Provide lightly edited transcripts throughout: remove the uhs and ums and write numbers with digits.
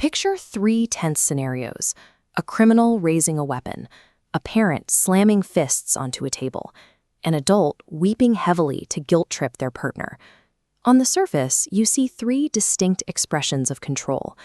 Picture three tense scenarios: a criminal raising a weapon, a parent slamming fists onto a table, an adult weeping heavily to guilt-trip their partner. On the surface, you see three distinct expressions of control,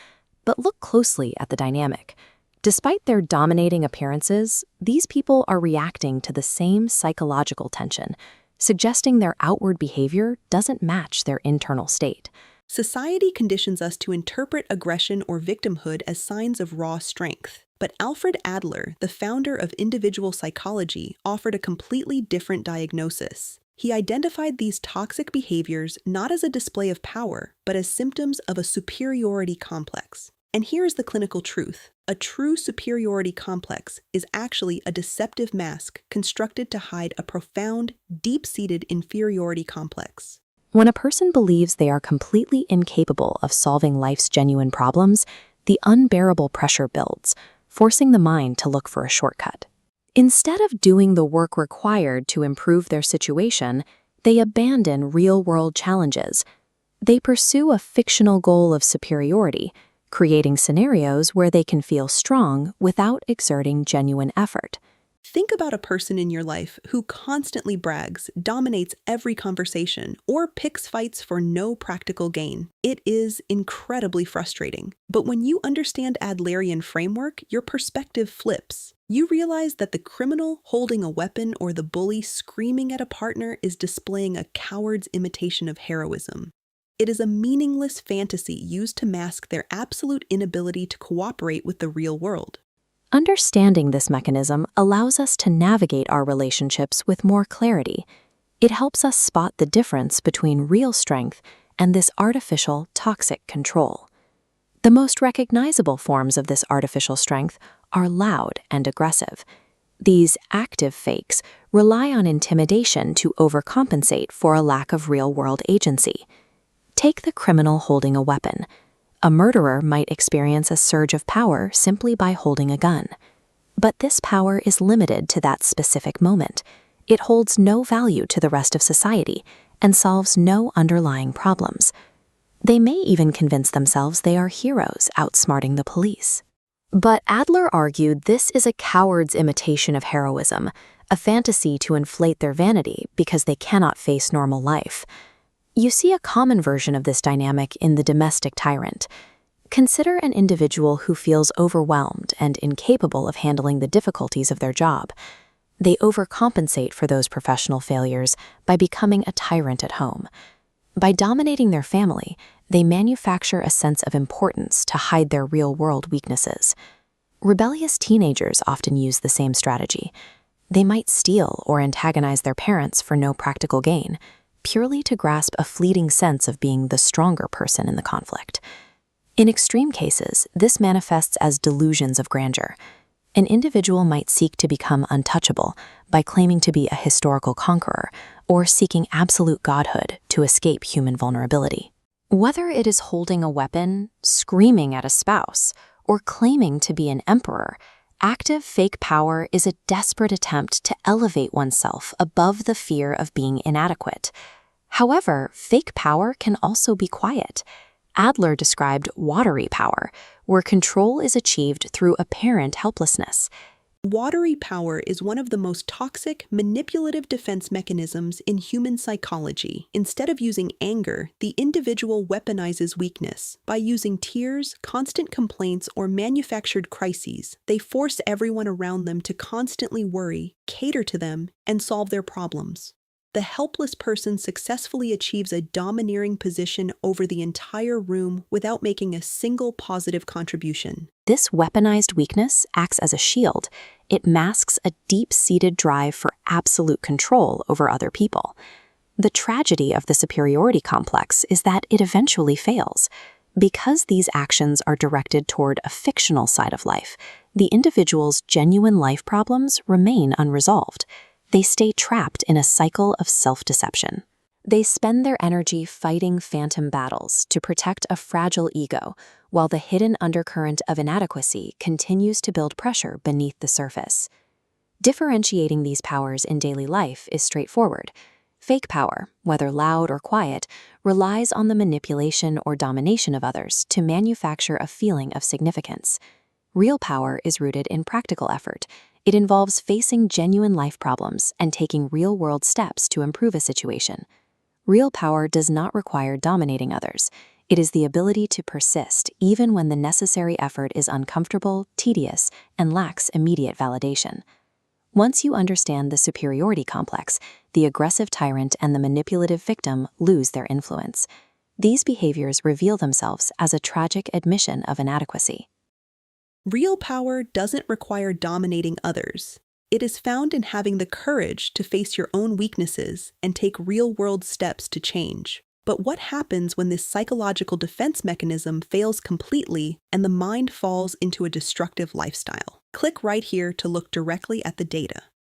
but look closely at the dynamic. Despite their dominating appearances, these people are reacting to the same psychological tension, suggesting their outward behavior doesn't match their internal state. Society conditions us to interpret aggression or victimhood as signs of raw strength. But Alfred Adler, the founder of individual psychology, offered a completely different diagnosis. He identified these toxic behaviors not as a display of power, but as symptoms of a superiority complex. And here's the clinical truth. A true superiority complex is actually a deceptive mask constructed to hide a profound, deep-seated inferiority complex. When a person believes they are completely incapable of solving life's genuine problems, the unbearable pressure builds, forcing the mind to look for a shortcut. Instead of doing the work required to improve their situation, they abandon real-world challenges. They pursue a fictional goal of superiority, creating scenarios where they can feel strong without exerting genuine effort. Think about a person in your life who constantly brags, dominates every conversation, or picks fights for no practical gain. It is incredibly frustrating. But when you understand Adlerian framework, your perspective flips. You realize that the criminal holding a weapon or the bully screaming at a partner is displaying a coward's imitation of heroism. It is a meaningless fantasy used to mask their absolute inability to cooperate with the real world. Understanding this mechanism allows us to navigate our relationships with more clarity. It helps us spot the difference between real strength and this artificial, toxic control. The most recognizable forms of this artificial strength are loud and aggressive. These active fakes rely on intimidation to overcompensate for a lack of real-world agency. Take the criminal holding a weapon. A murderer might experience a surge of power simply by holding a gun. But this power is limited to that specific moment. It holds no value to the rest of society and solves no underlying problems. They may even convince themselves they are heroes outsmarting the police. But Adler argued this is a coward's imitation of heroism, a fantasy to inflate their vanity because they cannot face normal life. You see a common version of this dynamic in the domestic tyrant. Consider an individual who feels overwhelmed and incapable of handling the difficulties of their job. They overcompensate for those professional failures by becoming a tyrant at home. By dominating their family, they manufacture a sense of importance to hide their real-world weaknesses. Rebellious teenagers often use the same strategy. They might steal or antagonize their parents for no practical gain, purely to grasp a fleeting sense of being the stronger person in the conflict. In extreme cases, this manifests as delusions of grandeur. An individual might seek to become untouchable by claiming to be a historical conqueror or seeking absolute godhood to escape human vulnerability. Whether it is holding a weapon, screaming at a spouse, or claiming to be an emperor, active fake power is a desperate attempt to elevate oneself above the fear of being inadequate. However, fake power can also be quiet. Adler described watery power, where control is achieved through apparent helplessness. Watery power is one of the most toxic, manipulative defense mechanisms in human psychology. Instead of using anger, the individual weaponizes weakness. By using tears, constant complaints, or manufactured crises, they force everyone around them to constantly worry, cater to them, and solve their problems. The helpless person successfully achieves a domineering position over the entire room without making a single positive contribution. This weaponized weakness acts as a shield. It masks a deep-seated drive for absolute control over other people. The tragedy of the superiority complex is that it eventually fails. Because these actions are directed toward a fictional side of life, the individual's genuine life problems remain unresolved. They stay trapped in a cycle of self-deception. They spend their energy fighting phantom battles to protect a fragile ego, while the hidden undercurrent of inadequacy continues to build pressure beneath the surface. Differentiating these powers in daily life is straightforward. Fake power, whether loud or quiet, relies on the manipulation or domination of others to manufacture a feeling of significance. Real power is rooted in practical effort. It involves facing genuine life problems and taking real-world steps to improve a situation. Real power does not require dominating others. It is the ability to persist even when the necessary effort is uncomfortable, tedious, and lacks immediate validation. Once you understand the superiority complex, the aggressive tyrant and the manipulative victim lose their influence. These behaviors reveal themselves as a tragic admission of inadequacy. Real power doesn't require dominating others. It is found in having the courage to face your own weaknesses and take real-world steps to change. But what happens when this psychological defense mechanism fails completely and the mind falls into a destructive lifestyle? Click right here to look directly at the data.